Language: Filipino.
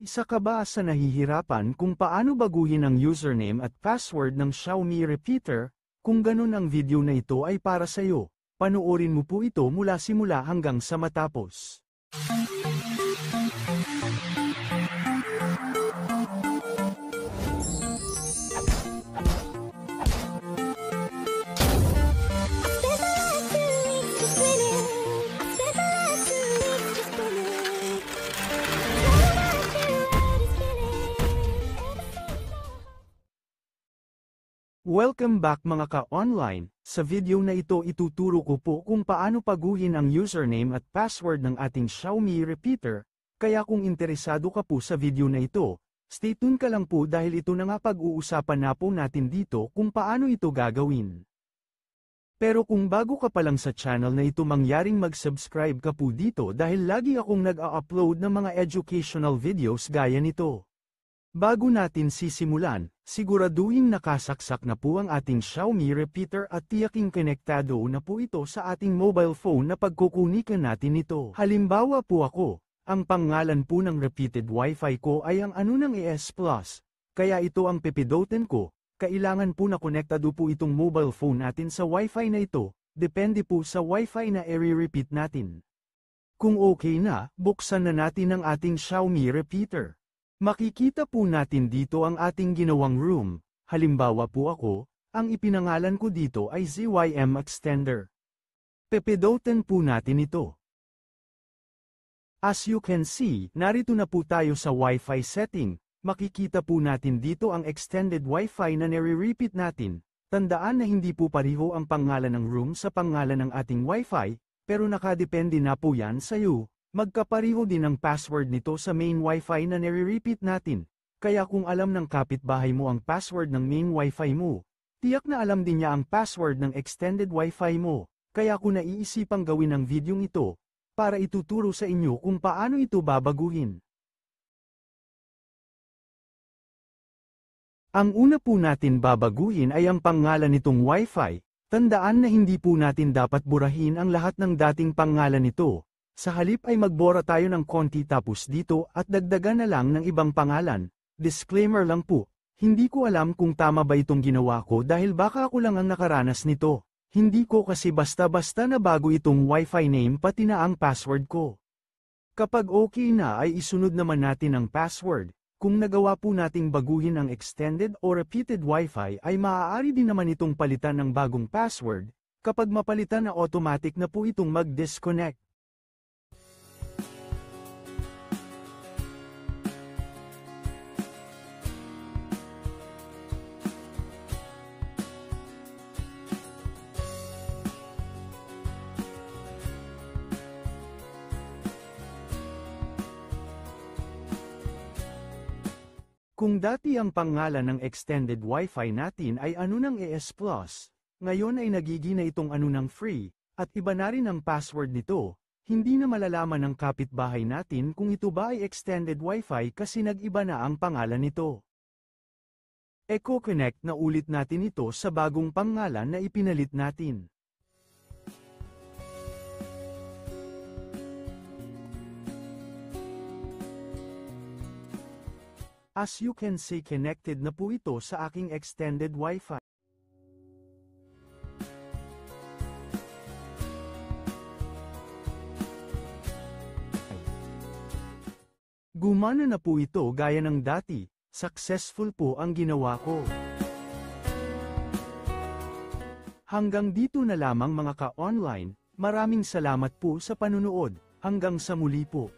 Isa ka ba sa nahihirapan kung paano baguhin ang username at password ng Xiaomi Repeater? Kung ganun ang video na ito ay para sa iyo, panoorin mo po ito mula simula hanggang sa matapos. Welcome back mga ka-online. Sa video na ito ituturo ko po kung paano paguhin ang username at password ng ating Xiaomi Repeater, kaya kung interesado ka po sa video na ito, stay tuned ka lang po dahil ito na nga pag-uusapan na po natin dito kung paano ito gagawin. Pero kung bago ka pa lang sa channel na ito mangyaring mag-subscribe ka po dito dahil lagi akong nag-a-upload ng mga educational videos gaya nito. Bago natin sisimulan, siguraduhin nakasaksak na po ang ating Xiaomi Repeater at tiyaking konektado na po ito sa ating mobile phone na pagkukunikan natin ito. Halimbawa po ako, ang pangalan po ng repeated Wi-Fi ko ay ang anunang ES Plus, kaya ito ang pipindutin ko, kailangan po na konektado po itong mobile phone natin sa Wi-Fi na ito, depende po sa Wi-Fi na i-repeat natin. Kung okay na, buksan na natin ang ating Xiaomi Repeater. Makikita po natin dito ang ating ginawang room, halimbawa po ako, ang ipinangalan ko dito ay ZYM Extender. Pipindutin po natin ito. As you can see, narito na po tayo sa Wi-Fi setting, makikita po natin dito ang extended Wi-Fi na nire-repeat natin. Tandaan na hindi po pareho ang pangalan ng room sa pangalan ng ating Wi-Fi, pero nakadepende na po yan sa iyo. Magkapareho din ang password nito sa main Wi-Fi na nire-repeat natin, kaya kung alam ng kapitbahay mo ang password ng main Wi-Fi mo, tiyak na alam din niya ang password ng extended Wi-Fi mo, kaya kung naiisipang gawin ang videong ito, para ituturo sa inyo kung paano ito babaguhin. Ang una po natin babaguhin ay ang pangalan nitong Wi-Fi. Tandaan na hindi po natin dapat burahin ang lahat ng dating pangalan nito. Sa halip ay magbura tayo ng konti tapos dito at dagdagan na lang ng ibang pangalan. Disclaimer lang po, hindi ko alam kung tama ba itong ginawa ko dahil baka ako lang ang nakaranas nito. Hindi ko kasi basta-basta na bago itong Wi-Fi name pati na ang password ko. Kapag okay na ay isunod naman natin ang password. Kung nagawa po nating baguhin ang extended o repeated Wi-Fi ay maaari din naman itong palitan ng bagong password. Kapag mapalitan na automatic na po itong mag-disconnect. Kung dati ang pangalan ng extended Wi-Fi natin ay anunang ES Plus, ngayon ay nagiging na itong anunang free, at iba na rin ang password nito, hindi na malalaman ng kapitbahay natin kung ito ba ay extended Wi-Fi kasi nag-iba na ang pangalan nito. Eco-connect na ulit natin ito sa bagong pangalan na ipinalit natin. As you can see connected na po ito sa aking extended Wi-Fi. Gumana na po ito gaya ng dati, successful po ang ginawa ko. Hanggang dito na lamang mga ka-online, maraming salamat po sa panunood, hanggang sa muli po.